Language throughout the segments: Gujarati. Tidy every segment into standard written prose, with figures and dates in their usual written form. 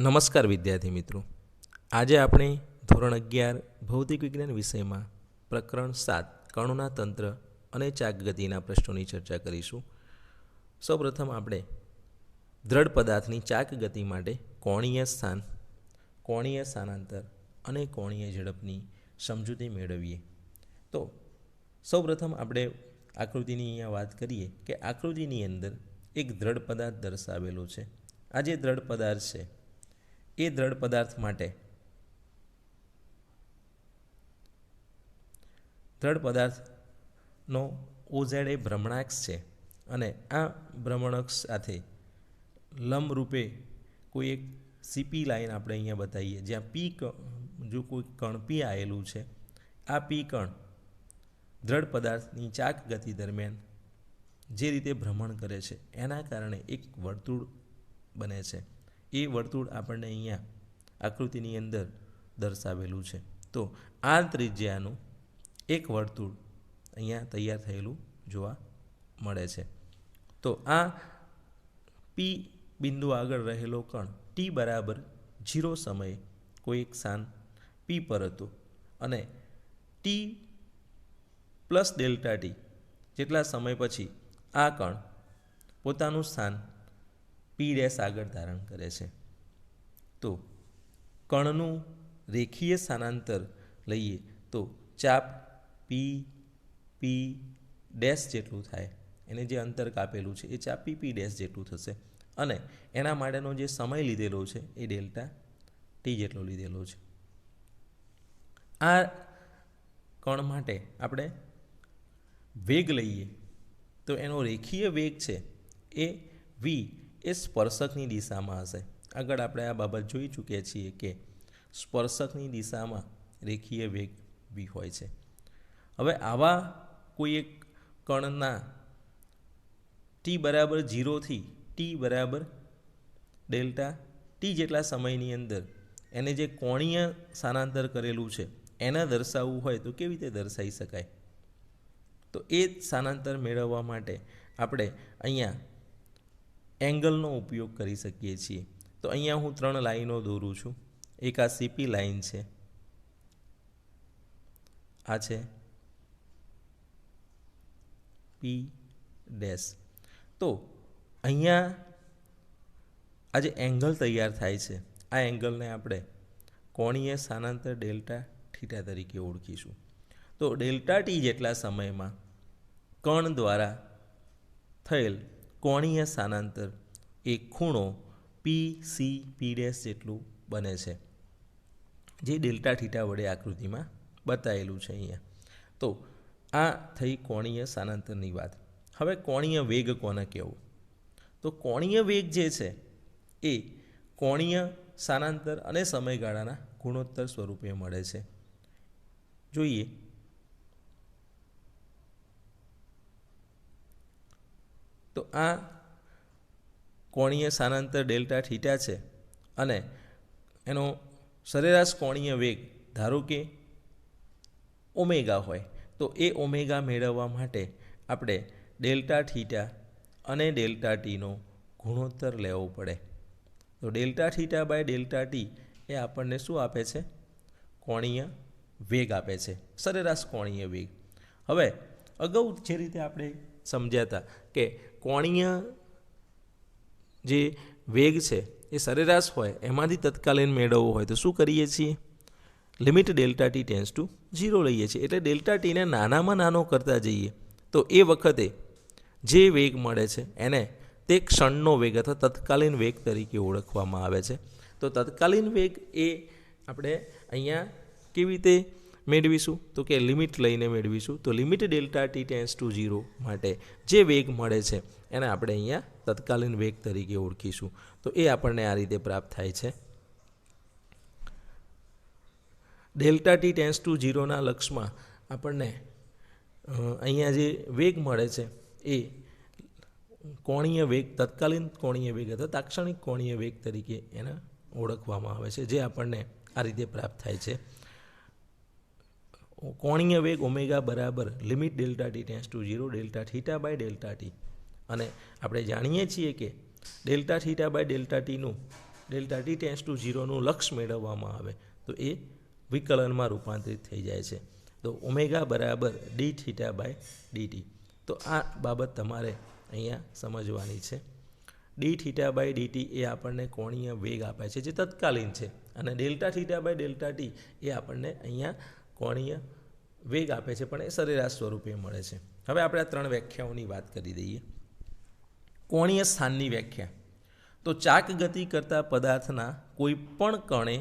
નમસ્કાર વિદ્યાર્થી મિત્રો, આજે આપણે ધોરણ 11 ભૌતિક વિજ્ઞાન વિષયમાં પ્રકરણ 7 કણોના તંત્ર અને ચાકગતિના પ્રશ્નોની ચર્ચા કરીશું. સૌપ્રથમ આપણે દ્રઢ પદાર્થની ચાકગતિ માટે કોણીય સ્થાન, કોણીય સ્થાનાંતર અને કોણીય ઝડપની સમજૂતી મેળવીએ. તો સૌપ્રથમ આપણે આકૃતિની અહીંયા વાત કરીએ કે આકૃતિની અંદર એક દ્રઢ પદાર્થ દર્શાવેલો છે. આ જે દ્રઢ પદાર્થ છે એ દ્રઢ પદાર્થ માટે દ્રઢ પદાર્થનો ઓઝેડ એ ભ્રમણાક્ષ છે અને આ ભ્રમણાક્ષ સાથે લંબરૂપે કોઈ એક સીપી લાઈન આપણે અહીંયા બતાવીએ, જ્યાં પી જો કોઈ કણ પી આવેલું છે, આ પી કણ દ્રઢ પદાર્થની ચાક ગતિ દરમિયાન જે રીતે ભ્રમણ કરે છે એના કારણે એક વર્તુળ બને છે. એ વર્તુળ આપણને અહીંયા આકૃતિની અંદર દર્શાવેલું છે. તો આ ત્રિજ્યાનું એક વર્તુળ અહીંયા તૈયાર થયેલું જોવા મળે છે. તો આ પી બિંદુ આગળ રહેલો કણ ટી બરાબર 0 સમયે કોઈ એક સ્થાન પી પર હતું અને ટી પ્લસ ડેલ્ટા ટી જેટલા સમય પછી આ કણ પોતાનું સ્થાન પી ડેશ આગળ ધારણ કરે છે. તો કણનું રેખીય સ્થાનાંતર લઈએ તો ચાપ પી પી ડેશ જેટલું થાય, એને જે અંતર કાપેલું છે એ ચાપ પી પી ડેશ જેટલું થશે અને એના માટેનો જે સમય લીધેલો છે એ ડેલ્ટા ટી જેટલો લીધેલો છે. આ કણ માટે આપણે વેગ લઈએ તો એનો રેખીય વેગ છે એ વી એ સ્પર્શકની દિશામાં હશે. આગળ આપણે આ બાબત જોઈ ચૂક્યા છીએ કે સ્પર્શકની દિશામાં રેખીય વેગ વી હોય છે. હવે આવા કોઈ એક કણના ટી બરાબર 0થી ટી બરાબર ડેલ્ટા ટી જેટલા સમયની અંદર એને જે કોણીય સ્થાનાંતર કરેલું છે એને દર્શાવવું હોય તો કેવી રીતે દર્શાવી શકાય? તો એ સ્થાનાંતર મેળવવા માટે આપણે અહીંયા એંગલનો ઉપયોગ કરી શકીએ છીએ. તો અહીંયા હું 3 લાઈનો દોરું છું. એક આ સીપી લાઈન છે, આ છે પી ડેશ. તો અહીંયા આ જે એંગલ તૈયાર થાય છે આ એંગલને આપણે કોણીય સ્થાનાંતર ડેલ્ટા થીટા તરીકે ઓળખીશું. તો ડેલ્ટા ટી જેટલા સમયમાં કણ દ્વારા થયેલ કોણીય સ્થાનાંતર એ ખૂણો પી સી પી ડેશ જેટલું બને છે, જે ડેલ્ટા થીટા વડે આકૃતિમાં બતાવેલું છે અહીંયા. તો આ થઈ કોણીય સ્થાનાંતરની વાત. હવે કોણીય વેગ કોને કહેવું? તો કોણીય વેગ જે છે એ કોણીય સ્થાનાંતર અને સમયગાળાના ગુણોત્તર સ્વરૂપે મળે છે. જોઈએ તો આ કોણીય સ્થાનાંતર ડેલ્ટા થીટા છે અને એનો સરેરાશ કોણીય વેગ ધારો કે ઓમેગા હોય, તો એ ઓમેગા મેળવવા માટે આપણે ડેલ્ટા થીટા અને ડેલ્ટા ટીનો ગુણોત્તર લેવો પડે. તો delta theta by delta T એ આપણને શું આપે છે? કોણીય વેગ આપે છે, સરેરાશ કોણીય વેગ. હવે અગાઉ જે રીતે આપણે સમજ્યા હતા કે કોણીય જે વેગ છે એ સરેરાશ હોય એમાંથી તત્કાલીન મેળવવો હોય તો શું કરીએ છીએ? Limit delta T tends to 0 લઈએ છીએ. એટલે ડેલ્ટા ટીને નાનામાં નાનો કરતા જઈએ તો એ વખતે જે વેગ મળે છે એને તે ક્ષણનો વેગ અથવા તત્કાલીન વેગ તરીકે ઓળખવામાં આવે છે. તો તત્કાલીન વેગ એ આપણે અહીંયા કેવી રીતે મેળવીશું? તો કે લિમિટ લઈને મેળવીશું. તો limit delta T tends to 0 માટે જે વેગ મળે છે એને આપણે અહીંયા તત્કાલીન વેગ તરીકે ઓળખીશું. તો એ આપણને આ રીતે પ્રાપ્ત થાય છે. ડેલ્ટા ટી ટેન્સ ટુ 0ના લક્ષમાં આપણને અહીંયા જે વેગ મળે છે એ કોણીય વેગ, તત્કાલીન કોણીય વેગ અથવા તાક્ષણિક કોણીય વેગ તરીકે એને ઓળખવામાં આવે છે, જે આપણને આ રીતે પ્રાપ્ત થાય છે. કોણીય વેગ ઓમેગા બરાબર limit delta T tends to 0 delta theta by delta T. અને આપણે જાણીએ છીએ કે ડેલ્ટા થીટા બાય ડેલ્ટા ટીનું ડેલ્ટા ટી ટેન્સ ટુ 0નું લક્ષ મેળવવામાં આવે તો એ વિકલનમાં રૂપાંતરિત થઈ જાય છે. તો ઓમેગા બરાબર ડી થીટા બાય ડીટી. તો આ બાબત તમારે અહીંયા સમજવાની છે. ડી થીટા બાય ડીટી એ આપણને કોણીય વેગ આપે છે જે તત્કાલીન છે, અને delta theta by delta T એ આપણને અહીંયા કોણીય વેગ આપે છે, પણ એ સરેરાશ સ્વરૂપે મળે છે. હવે આપણે આ 3 વ્યાખ્યાઓની વાત કરી દઈએ. કોણીય સ્થાનની વ્યાખ્યા. તો ચાક ગતિ કરતા પદાર્થના કોઈ પણ કણે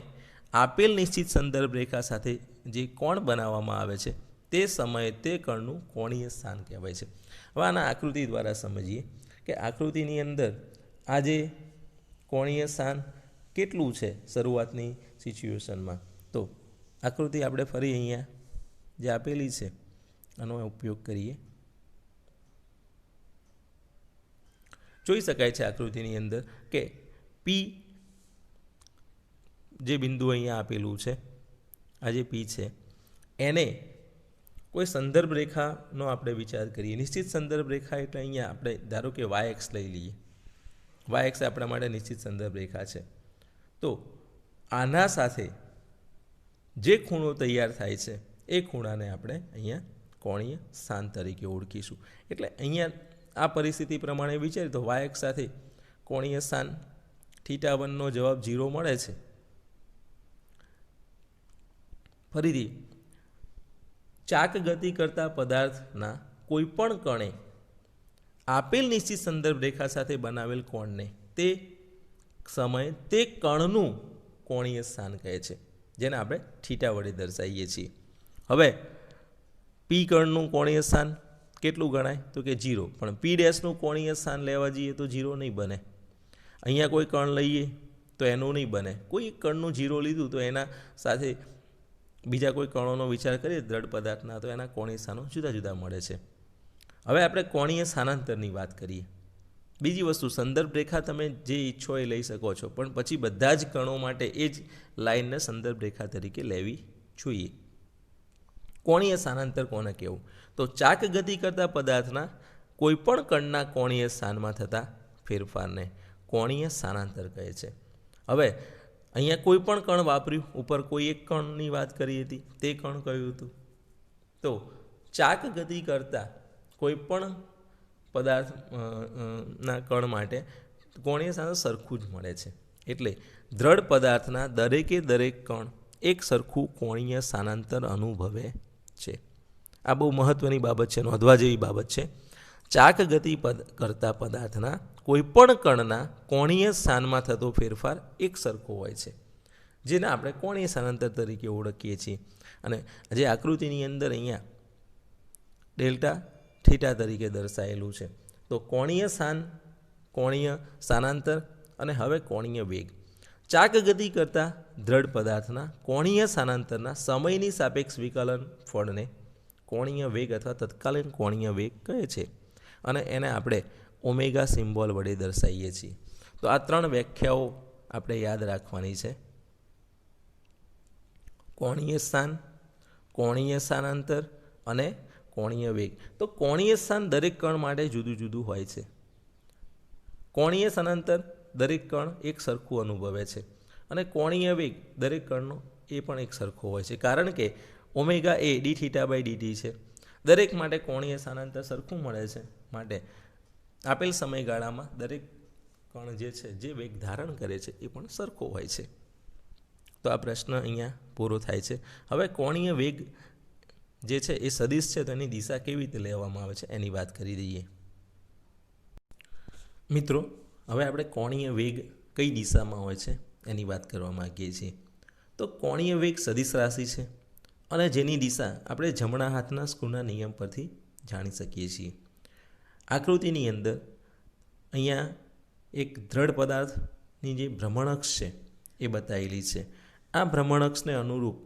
આપેલ નિશ્ચિત સંદર્ભ રેખા સાથે જે કોણ બનાવવામાં આવે છે તે સમયે તે કણનું કોણીય સ્થાન કહેવાય છે. હવે આના આકૃતિ દ્વારા સમજીએ કે આકૃતિની અંદર આ જે કોણીય સ્થાન કેટલું છે શરૂઆતની સિચ્યુએશનમાં. તો આકૃતિ આપણે ફરી અહીંયા જે આપેલી છે આનો ઉપયોગ કરીએ. જોઈ શકાય છે આકૃતિની અંદર કે પી જે બિંદુ અહીંયા આપેલું છે, આ જે પી છે એને કોઈ સંદર્ભ રેખાનો આપણે વિચાર કરીએ. નિશ્ચિત સંદર્ભ રેખા એટલે અહીંયા આપણે ધારો કે વાય એક્સ લઈ લઈએ. વાય એક્સ આપણા માટે નિશ્ચિત સંદર્ભ રેખા છે. તો આના સાથે જે ખૂણો તૈયાર થાય છે એ ખૂણાને આપણે અહીંયા કોણીય સ્થાન તરીકે ઓળખીશું. એટલે અહીંયા આ પરિસ્થિતિ પ્રમાણે વિચારીએ તો વાય એક્સ સાથે કોણીય સ્થાન θ1નો જવાબ 0 મળે છે. ફરીથી ચાક ગતિ કરતા પદાર્થના કોઈ પણ કણે આપેલ નિશ્ચિત સંદર્ભ રેખા સાથે બનાવેલ કોણને તે સમયે તે કણનું કોણીય સ્થાન કહે છે, જેને આપણે થીટા વડે દર્શાવીએ છીએ. હવે પી કણનું કોણીય સ્થાન કેટલું ગણાય તો કે 0, પણ પી ડેશનું કોણીય સ્થાન લેવા જઈએ તો 0 નહીં બને. અહીંયા કોઈ કણ લઈએ તો એનું નહીં બને. કોઈ કણનું 0 લીધું તો એના સાથે બીજા કોઈ કણોનો વિચાર કરીએ દ્રઢ પદાર્થના તો એના કોણીય સ્થાનો જુદા જુદા મળે છે. હવે આપણે કોણીય સ્થાનાંતરની વાત કરીએ. બીજી વસ્તુ, સંદર્ભ રેખા તમે જે ઈચ્છો એ લઈ શકો છો, પણ પછી બધા જ કણો માટે એ જ લાઇનને સંદર્ભ રેખા તરીકે લેવી જોઈએ. કોણીય સ્થાનાંતર કોને કહેવું? તો ચાક ગતિ કરતા પદાર્થના કોઈપણ કણના કોણીય સ્થાનમાં થતા ફેરફારને કોણીય સ્થાનાંતર કહે છે. હવે અહીંયા કોઈ પણ કણ વાપર્યું, ઉપર કોઈ એક કણની વાત કરી હતી, તે કણ કયું હતું? તો ચાક ગતિ કરતા કોઈ પણ પદાર્થ ના કણ માટે કોણીય સ્થાનાંતર સરખું જ મળે છે. એટલે દ્રઢ પદાર્થના દરેકે દરેક કણ એક સરખું કોણીય સ્થાનાંતર અનુભવે છે. આ બહુ મહત્વની બાબત છે, નોંધવા જેવી બાબત છે. ચાક ગતિ કરતા પદાર્થના કોઈપણ કણના કોણીય સ્થાનમાં થતો ફેરફાર એક સરખો હોય છે, જેને આપણે કોણીય સ્થાનાંતર તરીકે ઓળખીએ છીએ. અને જે આકૃતિની અંદર અહીંયા ડેલ્ટા થીટા તરીકે દર્શાવેલું છે. તો કોણીય સ્થાન, કોણીય સ્થાનાંતર અને હવે કોણીય વેગ. ચાક ગતિ કરતા દ્રઢ પદાર્થના કોણીય સ્થાનાંતરના સમયની સાપેક્ષ વિકલન ફળને કોણીય વેગ અથવા તત્કાલીન કોણીય વેગ કહે છે, અને એને આપણે ઓમેગા સિમ્બોલ વડે દર્શાવીએ છીએ. તો આ 3 વ્યાખ્યાઓ આપણે યાદ રાખવાની છે. કોણીય સ્થાન, કોણીય સ્થાનાંતર અને કોણીય વેગ. તો કોણીય સ્થાન દરેક કણ માટે જુદું જુદું હોય છે. કોણીય સ્થાનાંતર દરેક કણ એક સરખું અનુભવે છે, અને કોણીય વેગ દરેક કણનો એ પણ એક સરખો હોય છે, કારણ કે ઓમેગા એ ડી થીટા બાય ડીટી છે. દરેક માટે કોણીય સ્થાનાંતર સરખું મળે છે, માટે આપેલ સમયગાળામાં દરેક કણ જે છે જે વેગ ધારણ કરે છે એ પણ સરખો હોય છે. તો આ પ્રશ્ન અહીંયા પૂરો થાય છે. હવે કોણીય વેગ જે છે એ સદિશ છે, તો એની દિશા કેવી રીતે લેવામાં આવે છે એની વાત કરી દઈએ. મિત્રો, હવે આપણે કોણીય વેગ કઈ દિશામાં હોય છે એની વાત કરવા માગીએ છીએ. તો કોણીય વેગ સદિશ રાશિ છે, અને જેની દિશા આપણે જમણા હાથના સ્ક્રૂના નિયમ પરથી જાણી શકીએ છીએ. આકૃતિની અંદર અહીંયા એક દ્રઢ પદાર્થની જે ભ્રમણઅક્ષ છે એ બતાવેલી છે. આ ભ્રમણઅક્ષને અનુરૂપ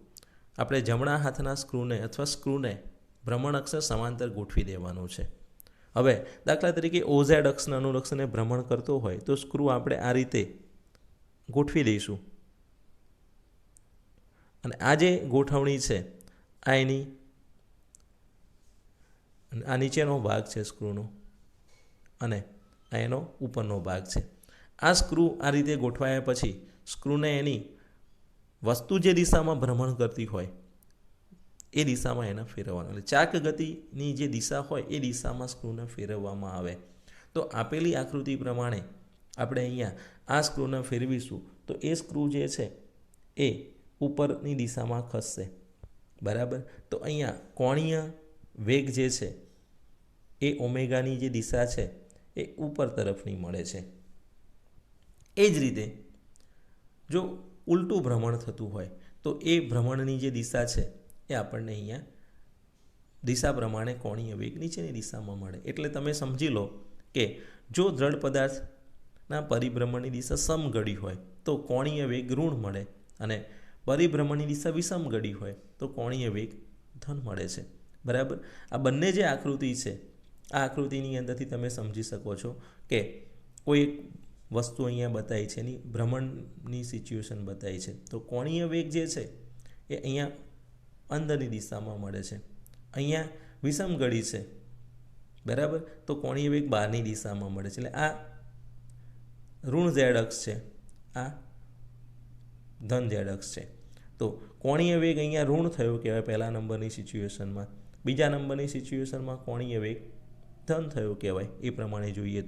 આપણે જમણા હાથના સ્ક્રૂને અથવા સ્ક્રૂને ભ્રમણઅક્ષને સમાંતર ગોઠવી દેવાનું છે. હવે દાખલા તરીકે ઓઝેડ અક્ષના અનુલક્ષને ભ્રમણ કરતો હોય તો સ્ક્રૂ આપણે આ રીતે ગોઠવી દઈશું, અને આ જે ગોઠવણી છે આ એની આ નીચેનો ભાગ છે સ્ક્રૂનો, અને આ એનો ઉપરનો ભાગ છે. આ સ્ક્રૂ આ રીતે ગોઠવાયા પછી સ્ક્રૂને એની વસ્તુ જે દિશામાં ભ્રમણ કરતી હોય એ દિશામાં એને ફેરવવાનું. એટલે ચાક ગતિની જે દિશા હોય એ દિશામાં સ્ક્રૂને ફેરવવામાં આવે. તો આપેલી આકૃતિ પ્રમાણે આપણે અહીંયા આ સ્ક્રૂને ફેરવીશું તો એ સ્ક્રૂ જે છે એ ઉપરની દિશામાં ખસશે. બરાબર. તો અહીંયા કોણીય વેગ જે છે એ ઓમેગાની જે દિશા છે એ ઉપર તરફની મળે છે. એ જ રીતે જો ઉલટું ભ્રમણ થતું હોય તો એ ભ્રમણની જે દિશા છે એ આપણને અહીંયા દિશા પ્રમાણે કોણીય વેગ નીચેની દિશામાં મળે. એટલે તમે સમજી લો કે જો દ્રઢ પદાર્થના પરિભ્રમણની દિશા સમઘડી હોય તો કોણીય વેગ ઋણ મળે અને પરિભ્રમણની દિશા વિષમઘડી હોય તો કોણીય વેગ ધન મળે છે. બરાબર. આ બંને જે આકૃતિ છે આ આકૃતિની અંદરથી તમે સમજી શકો છો કે કોઈ એક વસ્તુ અહીંયા બતાવી છે, એની ભ્રમણની સિચ્યુએશન બતાવી છે. તો કોણીય વેગ જે છે એ અહીંયા અંદરની દિશામાં મળે છે, અહીંયા વિષમઘડી છે. બરાબર. તો કોણીય વેગ બહારની દિશામાં મળે છે. એટલે આ ઋણ ઝેડ અક્ષ છે, આ ધન ઝેડ અક્ષ છે. તો કોણીય વેગ અહીંયા ઋણ થયો કહેવાય પહેલા નંબરની સિચ્યુએશનમાં. બીજા નંબરની સિચ્યુએશનમાં કોણીય વેગ ધન થયો કહેવાય. એ પ્રમાણે જોઈએ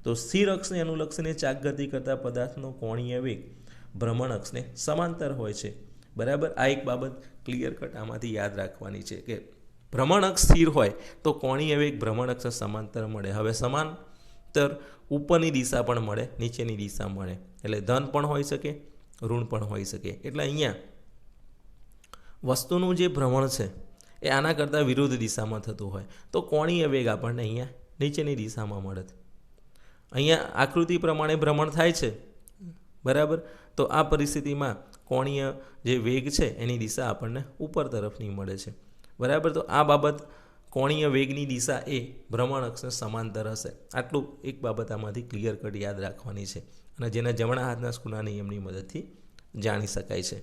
તો સ્થિર અક્ષને અનુલક્ષીને ચાક ગતિ કરતા પદાર્થનો કોણીય વેગ ભ્રમણ અક્ષને સમાંતર હોય છે. બરાબર. આ એક બાબત ક્લિયર કટ આમાંથી યાદ રાખવાની છે કે ભ્રમણ અક્ષ સ્થિર હોય તો કોણીય વેગ ભ્રમણ અક્ષ સમાંતર મળે. હવે સમાંતર ઉપરની દિશા પણ મળે, નીચેની દિશા મળે. એટલે ધન પણ હોઈ શકે, ઋણ પણ હોઈ શકે. એટલે અહીંયા વસ્તુનું જે ભ્રમણ છે એ આના કરતાં વિરુદ્ધ દિશામાં થતું હોય તો કોણીય વેગ આપણને અહીંયા નીચેની દિશામાં મળે. અહીંયા આકૃતિ પ્રમાણે ભ્રમણ થાય છે. બરાબર. તો આ પરિસ્થિતિમાં કોણીય જે વેગ છે એની દિશા આપણને ઉપર તરફની મળે છે. બરાબર. તો આ બાબત કોણીય વેગની દિશા એ ભ્રમણ અક્ષને સમાંતર હશે. આટલું એક બાબત આમાંથી ક્લિયર કટ યાદ રાખવાની છે અને જેને જમણા હાથના સ્ક્રૂના નિયમની મદદથી જાણી શકાય છે.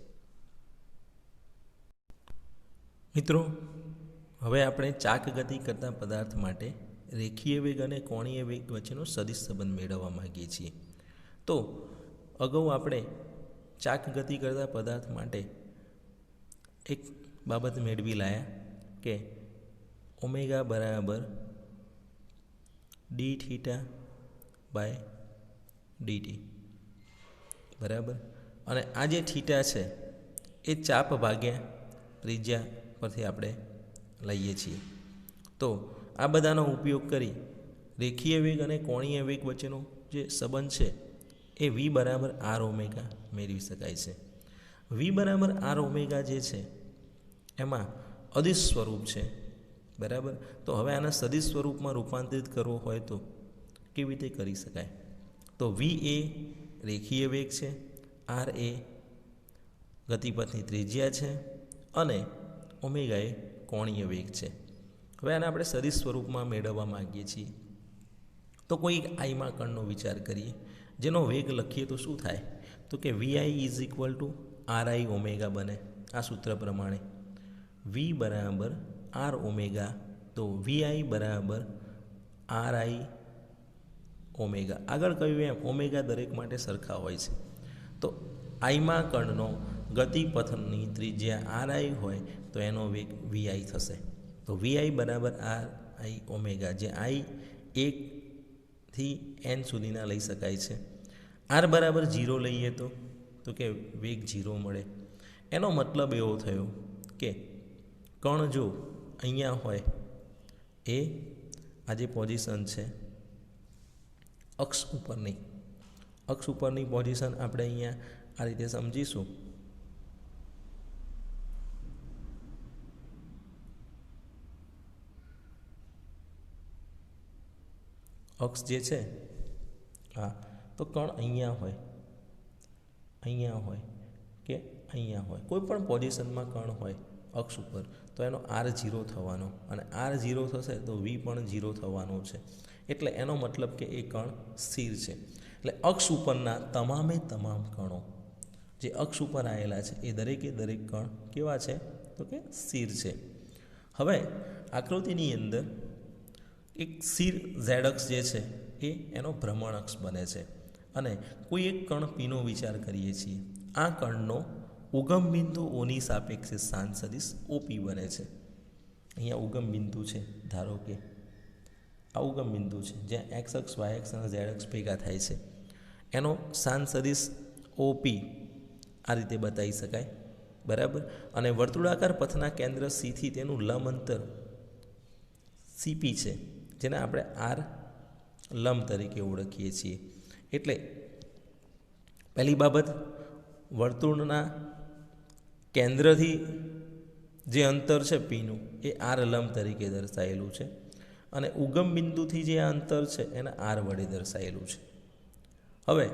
મિત્રો, હવે આપણે ચાક ગતિ કરતા પદાર્થ માટે રેખીય વેગ અને કોણીય વેગ વચ્ચેનો સદિશ સંબંધ મેળવવા માગીએ છીએ. તો અગાઉ આપણે ચાક ગતિ કરતા પદાર્થ માટે એક બાબત મેળવી લાયા કે ઓમેગા બરાબર ડી થીટા બાય ડીટી. બરાબર. અને આ જે થીટા છે એ ચાપ ભાગ્યા ત્રિજ્યા પરથી આપણે લઈએ છીએ. તો આ બધાનો ઉપયોગ કરી રેખીય વેગ અને કોણીય વેગ વચ્ચેનો જે સંબંધ છે એ વી બરાબર આર ઓમેગા મેળવી શકાય છે. વી બરાબર આર ઓમેગા જે છે એમાં અદિશ સ્વરૂપ છે. બરાબર. તો હવે આના સદિશ સ્વરૂપમાં રૂપાંતરિત કરવો હોય તો કેવી રીતે કરી શકાય? તો વી એ રેખીય વેગ છે, આર એ ગતિપથની ત્રિજ્યા છે અને ઓમેગા એ કોણીય વેગ છે. હવે આને આપણે સદિશ સ્વરૂપમાં મેળવવા માગીએ છીએ. તો કોઈ આઈમાં કણનો વિચાર કરીએ જેનો વેગ લખીએ તો શું થાય? તો કે V I is equal to R I omega બને. આ સૂત્ર પ્રમાણે વી બરાબર આર ઓમેગા, તો વીઆઈ બરાબર આર આઈ ઓમેગા. આગળ કહ્યું એમ ઓમેગા દરેક માટે સરખા હોય છે. તો આઈમાં કણનો ગતિપથની ત્રિજ્યા આર આઈ હોય તો એનો વેગ વીઆઈ થશે. તો વીઆઈ બરાબર આર આઈ ઓમેગા, જે આઈ 1 થી n સુધીના લઈ શકાય છે. આર બરાબર 0 લઈએ તો કે વેગ 0 મળે. એનો મતલબ એવો થયો કે કણ જો અહીંયા હોય એ આ જે પોઝિશન છે અક્ષ ઉપરની પોઝિશન આપણે અહીંયા આ રીતે સમજીશું. અક્ષ જે છે હા, તો કણ અહીંયા હોય કે અહીંયા હોય, કોઈ પણ પોઝિશનમાં કણ હોય અક્ષ ઉપર તો એનો આર 0 થવાનો અને આર 0 થશે તો વી પણ 0 થવાનો છે. એટલે એનો મતલબ કે એ કણ સ્થિર છે. એટલે અક્ષ ઉપરના તમામે તમામ કણો જે અક્ષ ઉપર આવેલા છે એ દરેકે દરેક કણ કેવા છે? તો કે સ્થિર છે. હવે આકૃતિની અંદર એક સ્થિર ઝેડ અક્ષ જે છે એ એનો ભ્રમણ અક્ષ બને છે અને કોઈ એક કણ પીનો વિચાર કરીએ છીએ. આ કણનો ઉગમ બિંદુ ઓની સાપેક્ષે સ્થાન સદિશ ઓપી બને છે. અહીંયા ઉગમ બિંદુ છે, ધારો કે આ ઉગમ બિંદુ છે જ્યાં એક્સ અક્ષ વાય અક્ષ અને ઝેડ અક્ષ ભેગા થાય છે. એનો સ્થાન સદિશ ઓપી આ રીતે બતાવી શકાય, બરાબર. અને વર્તુળાકાર પથના કેન્દ્ર સીથી તેનું લંબ અંતર સીપી છે, જેને આપણે આર લંબ તરીકે ઓળખીએ છીએ. એટલે પહેલી બાબત, વર્તુળના કેન્દ્રથી જે અંતર છે પીનું એ આર લંબ તરીકે દર્શાવેલું છે, અને ઉગમ બિંદુથી જે આ અંતર છે એને આર વડે દર્શાવેલું છે. હવે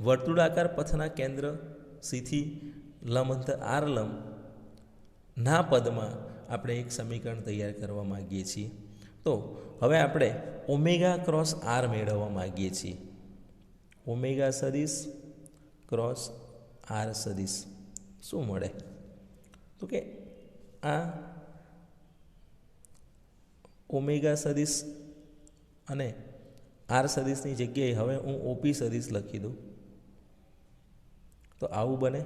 વર્તુળાકાર પથના કેન્દ્ર સીથી લંબ અંતર આર લંબ ના પદમાં આપણે એક સમીકરણ તૈયાર કરવા માગીએ છીએ. તો હવે આપણે ઓમેગા ક્રોસ આર મેળવવા માગીએ છીએ. ઓમેગા સદિશ ક્રોસ આર સદિશ શું મળે? તો કે આ ઓમેગા સદિશ અને આર સદિશની જગ્યાએ હવે હું ઓપી સદિશ લખી દઉં તો આવું બને.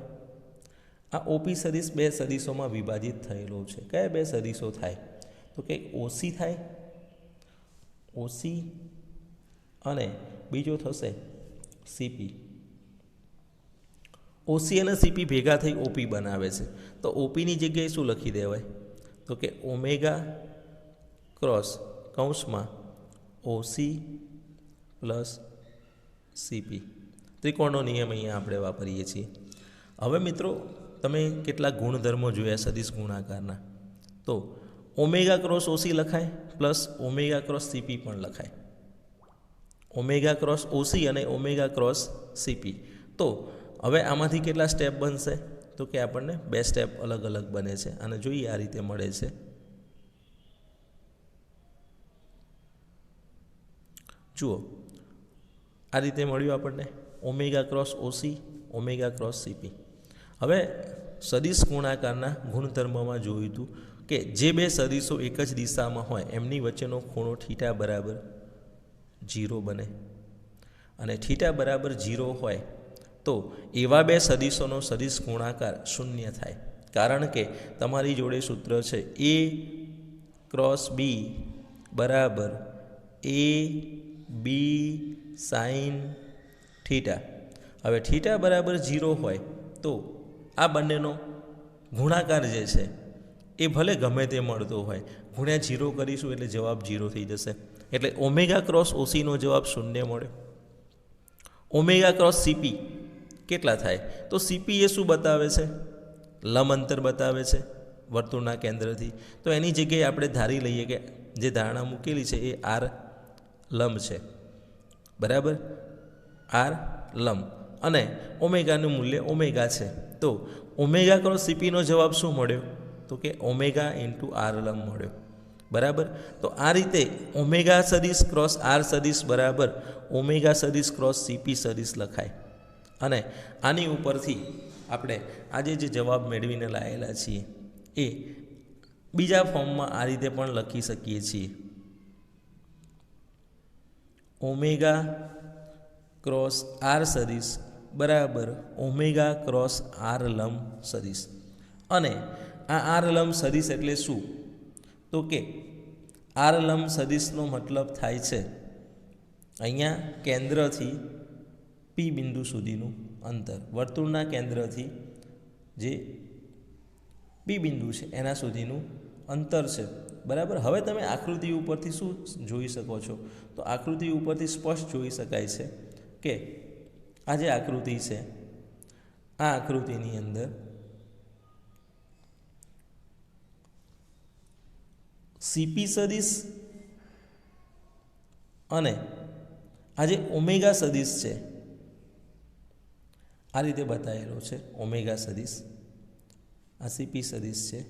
આ ઓપી સદિશ બે સદિશોમાં વિભાજિત થયેલો છે. કયા બે સદિશો થાય? તો કે ઓસી થાય, ઓસી, અને બીજો થશે સીપી. ઓસી અને સીપી ભેગા થઈ ઓપી બનાવે છે. તો ઓપીની જગ્યાએ શું લખી દેવાય? તો કે ઓમેગા ક્રોસ કૌંસમાં ઓસી પ્લસ સીપી. ત્રિકોણનો નિયમ અહીંયા આપણે વાપરીએ છીએ. હવે મિત્રો, તમે કેટલાક ગુણધર્મો જોયા સદિશ ગુણાકારના. તો ઓમેગા ક્રોસ ઓસી લખાય પ્લસ ઓમેગા ક્રોસ સીપી પણ લખાય. ઓમેગા ક્રોસ ઓસી અને ઓમેગા ક્રોસ સીપી. તો હવે આમાંથી કેટલા સ્ટેપ બનશે? તો કે આપણને બે સ્ટેપ અલગ અલગ બને છે. અને જોઈએ આ રીતે મળે છે. જુઓ, આ રીતે મળ્યું આપણને omega cross OC, omega cross CP. હવે સદિશ ગુણાકારના ગુણધર્મમાં જોયું હતું કે જે બે સદિશો એક જ દિશામાં હોય એમની વચ્ચેનો ખૂણો થીટા બરાબર 0 બને. અને થીટા બરાબર 0 હોય તો એવા બે સદિશોનો સદિશ ગુણાકાર 0 થાય. કારણ કે તમારી જોડે સૂત્ર છે એ ક્રોસ બી બરાબર એ બી સાઇન થીટા. હવે થીટા બરાબર 0 હોય તો આ બંનેનો ગુણાકાર જે છે એ ભલે ગમે તે મળતો હોય, ગુણ્યા 0 કરીશું એટલે જવાબ 0 થઈ જશે. એટલે ઓમેગા ક્રોસ ઓસીનો જવાબ 0 મળે. ઓમેગા ક્રોસ સીપી કેટલા થાય? તો સીપી એ શું બતાવે છે? લંબ અંતર બતાવે છે વર્તુળના કેન્દ્રથી. તો એની જગ્યાએ આપણે ધારી લઈએ કે જે ધારણા મૂકેલી છે એ આર લંબ છે, બરાબર. આર લંબ અને ઓમેગાનું મૂલ્ય ઓમેગા છે. તો ઓમેગા ક્રોસ સીપીનો જવાબ શું મળ્યો? તો કે ઓમેગા ઇન્ટુ આર લંબ મળ્યો, બરાબર. તો આ રીતે ઓમેગા સદિશ ક્રોસ આર સદિશ બરાબર ઓમેગા સદિશ ક્રોસ સીપી સદિશ લખાય. અને આની ઉપરથી આપણે આજે જે જવાબ મેળવીને લાવેલા છીએ એ બીજા ફોર્મમાં આ રીતે પણ લખી શકીએ છીએ. ઓમેગા ક્રોસ આર સદિશ બરાબર ઓમેગા ક્રોસ આર લંબ સદિશ. અને આ આર લંબ સદિશ એટલે શું? તો કે આર લંબ સદિશનો મતલબ થાય છે અહીંયા કેન્દ્રથી પી બિંદુ સુધીનું અંતર. વર્તુળના કેન્દ્રથી જે પી બિંદુ છે એના સુધીનું અંતર છે, બરાબર. હવે તમે આકૃતિ ઉપરથી શું જોઈ શકો છો? તો આકૃતિ ઉપરથી સ્પષ્ટ જોઈ શકાય છે કે આ જે આકૃતિ છે આ આકૃતિની અંદર સીપી સદિશ અને આ જે ઓમેગા સદિશ છે આ રીતે બતાવેલો છે. ઓમેગા સદિશ, આ સીપી સદિશ છે.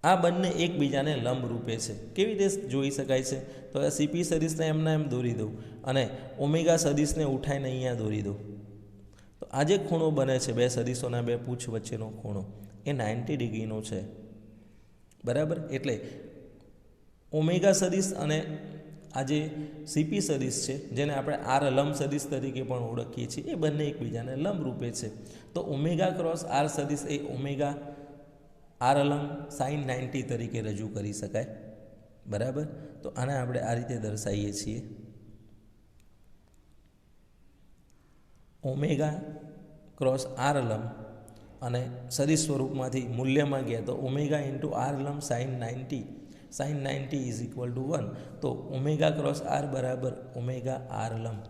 આ બંને એકબીજાને લંબ રૂપે છે. કેવી રીતે જોઈ શકાય છે? તો આ સીપી સદિશને એમના એમ દોરી દઉં અને ઓમેગા સદિશને ઉઠાઈને અહીંયા દોરી દઉં. તો આ જે ખૂણો બને છે બે સદિશોના બે પૂછ વચ્ચેનો ખૂણો એ 90 ડિગ્રીનો છે, બરાબર. એટલે ઓમેગા સદિશ અને આ જે સીપી સદિશ છે જેને આપણે આર લંબ સદિશ તરીકે પણ ઓળખીએ છીએ એ બંને એકબીજાને લંબ રૂપે છે. તો ઓમેગા ક્રોસ આર સદિશ એ ઓમેગા આર લંબ સાઇન 90 તરીકે રજૂ કરી શકાય. બરાબર. તો આને આપણે આ રીતે દર્શાવીએ છીએ. ઓમેગા ક્રોસ આર લંબ અને સદિશ સ્વરૂપમાંથી મૂલ્યમાં ગયા તો ઓમેગા ઇન્ટુ આર લંબ સાઇન 90 ઇઝ ઇક્વલ ટુ 1. તો ઓમેગા ક્રોસ આર બરાબર ઓમેગા આર લંબ.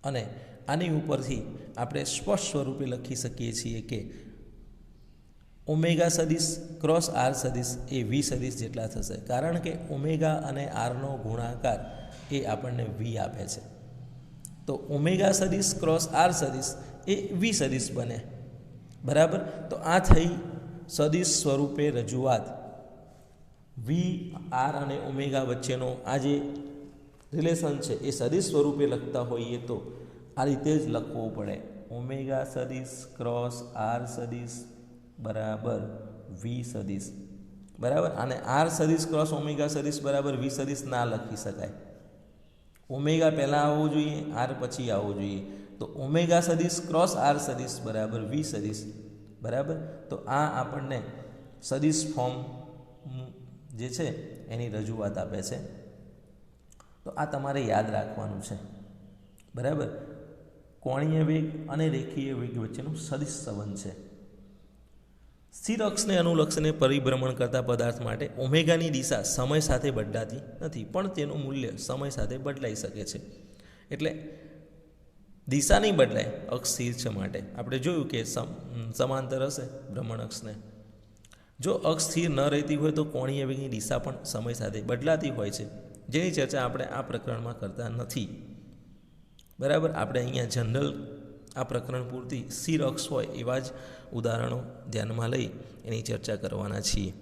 અને આની ઉપરથી આપણે સ્પષ્ટ સ્વરૂપે લખી શકીએ છીએ કે ઓમેગા સદિશ ક્રોસ આર સદિશ એ વી સદિશ જેટલા થશે, કારણ કે ઓમેગા અને આરનો ગુણાકાર એ આપણને વી આપે છે. તો ઓમેગા સદિશ ક્રોસ આર સદિશ એ વી સદિશ બને. બરાબર. તો આ થઈ સદિશ સ્વરૂપે રજૂઆત. વી આર અને ઓમેગા વચ્ચેનો આ જે રિલેશન છે એ સદિશ સ્વરૂપે લખતા હોઈએ તો આ રીતે જ લખવું પડે. ઓમેગા સદિશ ક્રોસ આર સદિશ બરાબર વી સદિશ. બરાબર. અને આર સદિશ ક્રોસ ઓમેગા સદિશ બરાબર વી સદિશ ના લખી શકાય. ઓમેગા પહેલાં આવવું જોઈએ, આર પછી આવવું જોઈએ. તો ઓમેગા સદિશ ક્રોસ આર સદિશ બરાબર વી સદિશ. બરાબર. તો આ આપણને સદિશ ફોર્મ જે છે એની રજૂઆત આપે છે. તો આ તમારે યાદ રાખવાનું છે. બરાબર. કોણીય વેગ અને રેખીય વેગ વચ્ચેનું સદિશ સંબંધ છે. સ્થિર અક્ષને અનુલક્ષીને પરિભ્રમણ કરતા પદાર્થ માટે ઓમેગાની દિશા સમય સાથે બદલાતી નથી, પણ તેનું મૂલ્ય સમય સાથે બદલાઈ શકે છે. એટલે દિશા નહીં બદલાય અક્ષ સ્થિર છે માટે. આપણે જોયું કે સમાંતર હશે ભ્રમણ અક્ષને. જો અક્ષ સ્થિર ન રહેતી હોય તો કોણીય વેગની દિશા પણ સમય સાથે બદલાતી હોય છે, જેની ચર્ચા આપણે આ પ્રકરણમાં કરતા નથી. બરાબર. આપણે અહીંયા જનરલ આ પ્રકરણ પૂરતી સ્થિર અક્ષ હોય એવા જ ઉદાહરણો ધ્યાનમાં લઈ એની ચર્ચા કરવાના છીએ.